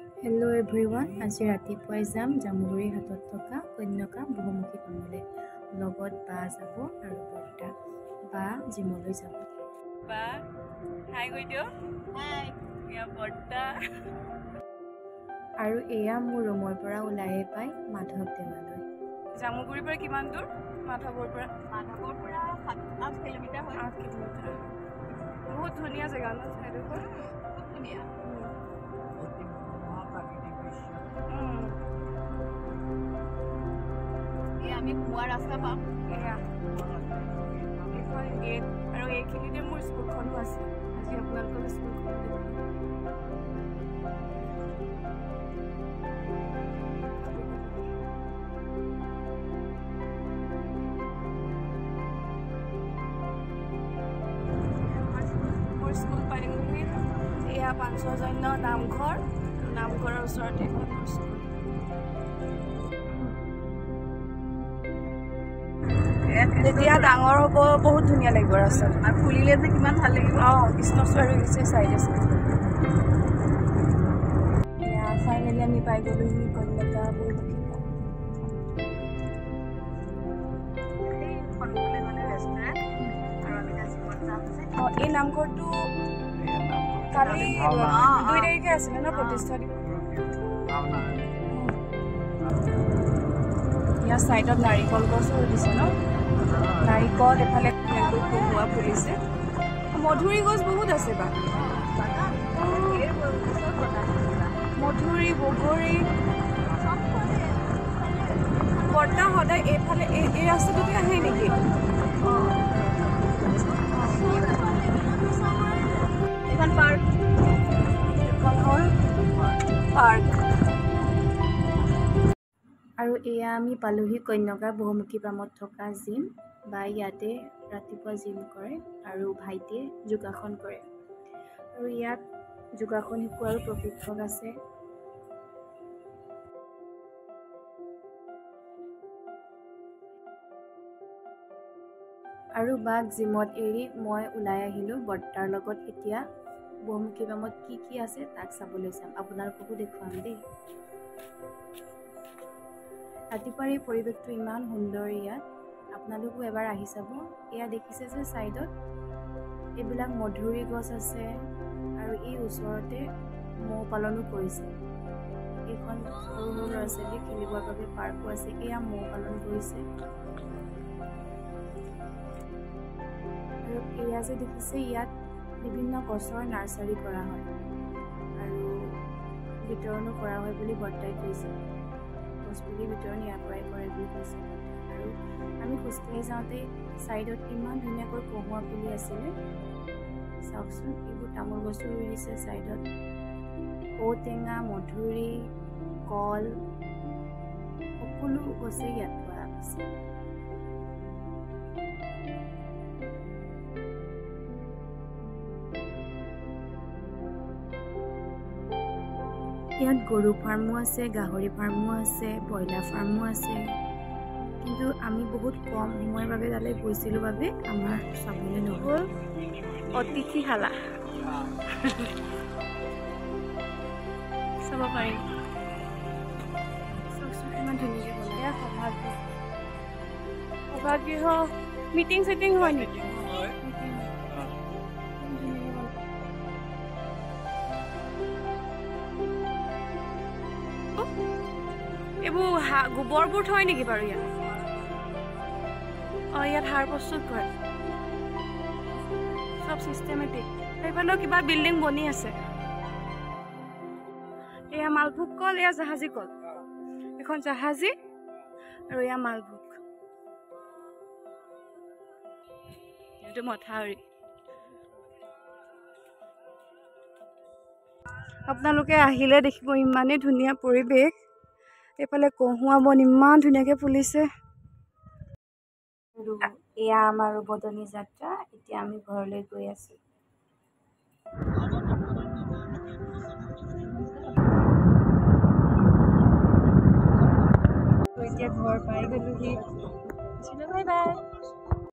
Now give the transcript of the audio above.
Hello' everyone, আজি ৰাতিপুৱাই যাম জামুগুৰি হাটত থকা কন্যকা বহুমুখী পামলৈ। লগত বা যাব আৰু বৰ্তা। বা জিমলৈ যাব। বা হাই কৈ দিও। হাই। এয়া বৰ্তা। আৰু এয়া মোৰ ৰুমৰ পৰা ওলাইয়ে পাই মাধৱ দেৱালয়। জামুগুৰিৰ পৰা কিমান দূৰ? মাধৱৰ পৰা 8 কিলোমিটাৰ হয়। 8 কিলোমিটাৰ। বহুত ধুনীয়া জেগা ন ঠাইডোখৰ? খুব ধুনীয়া। আমি পুৱা ৰাস্তা পাম। এইখন গেট আৰু এইখিনিতে মোৰ স্কুলখনো আছে। আজি আপোনালোকক স্কুলখন মোৰ স্কুল পাইগ'লোহি। এয়া পাঞ্চজন্য নামঘৰ, নামঘৰৰ ওচৰতে এখন মোৰ স্কুল। যেতিয়া ডাঙৰ হ'ব বহুত ধুনীয়া লাগিব ৰাস্তাটো। আৰু খুলিলে যে কিমান ভাল লাগিব। কৃষ্ণচূড়া ৰিলিছে চাইডে চাইডে। এয়া ফাইনেলি আমি পাই গ'লোহি কন্যকা বহুমুখী পাম। এই নামঘৰটো কালি 2 তাৰিখে আছিলে ন প্ৰতিষ্ঠা দিৱস। ইয়াৰ চাইডত নাৰিকল গছো দিছে ন। নাৰিকল এফালে কোমোৱা ফুলিছে। মধুৰি গছ বহুত আছে বা। মধুৰি বগৰী বৰ্তা সদায় এইফালে এই ৰাস্তাটোতে আহে নেকি? এখন পাৰ্ক, এখন হ'ল পাৰ্ক। আৰু এয়া আমি পালোহি কন্যকা বহুমুখী পামত থকা জিম। বা ইয়াতে ৰাতিপুৱা জিম কৰে আৰু ভাইটিয়ে যোগাসন কৰে। আৰু ইয়াত যোগাসন শিকোৱাৰো প্ৰশিক্ষক আছে। আৰু বাক জিমত এৰি মই ওলাই আহিলোঁ বৰ্তাৰ লগত। এতিয়া বহুমুখী পামত কি কি আছে তাক চাবলৈ যাম, আপোনালোককো দেখুৱাম দেই। ৰাতিপুৱাৰ এই পৰিৱেশটো ইমান সুন্দৰ ইয়াত, আপোনালোকো এবাৰ আহি চাব। এয়া দেখিছে যে ছাইডত এইবিলাক মধুৰি গছ আছে আৰু এই ওচৰতে মৌ পালনো কৰিছে। এইখন সৰু সৰু ল'ৰা ছোৱালী খেলিবৰ বাবে পাৰ্কো আছে। এয়া মৌ পালন কৰিছে। আৰু এয়া যে দেখিছে ইয়াত বিভিন্ন গছৰ নাৰ্চাৰী কৰা হয় আৰু বিতৰণো কৰা হয় বুলি বৰ্তাই কৈছে। গছপুলি বিতৰণ ইয়াৰ পৰাই কৰে বুলি কৈছে। আৰু আমি খোজকাঢ়ি যাওঁতে ছাইডত ইমান ধুনীয়াকৈ কহুৱা পুলি আছিলে। চাওকচোন, এইবোৰ তামোল গছো ৰুই দিছে ছাইডত। ঔটেঙা, মধুৰি, কল সকলো গছেই ইয়াত পোৱা আছে। ইয়াত গৰু ফাৰ্মো আছে, গাহৰি ফাৰ্মো আছে, ব্ৰইলাৰ ফাৰ্মো আছে। কিন্তু আমি বহুত কম সময়ৰ বাবে তালৈ গৈছিলোঁ বাবে আমাৰ চাবলৈ নহ'ল। অতিথিশালা চাব পাৰি। চাওকচোন ইমান ধুনীয়াকৈ বনাই। সভাগৃহ মিটিং চিটিং হয় নেকি? এইবোৰ গোবৰবোৰ থয় নেকি বাৰু ইয়াত? ইয়াত সাৰ প্ৰস্তুত কৰে। চব চিষ্টেমেটিক। সেইফালেও কিবা বিল্ডিং বনি আছে। এয়া মালভোগ কল, এয়া জাহাজী কল। এখন জাহাজী আৰু এয়া মালভোগ। এইটো মথাউৰি। আপোনালোকে আহিলে দেখিব ইমানেই ধুনীয়া পৰিৱেশ। এইফালে কহুৱা বন ইমান ধুনীয়াকৈ ফুলিছে। এয়া আমাৰ উভতনি যাত্ৰা। এতিয়া আমি ঘৰলৈ গৈ আছো। এতিয়া ঘৰ পাই গ'লোহি। Bye bye.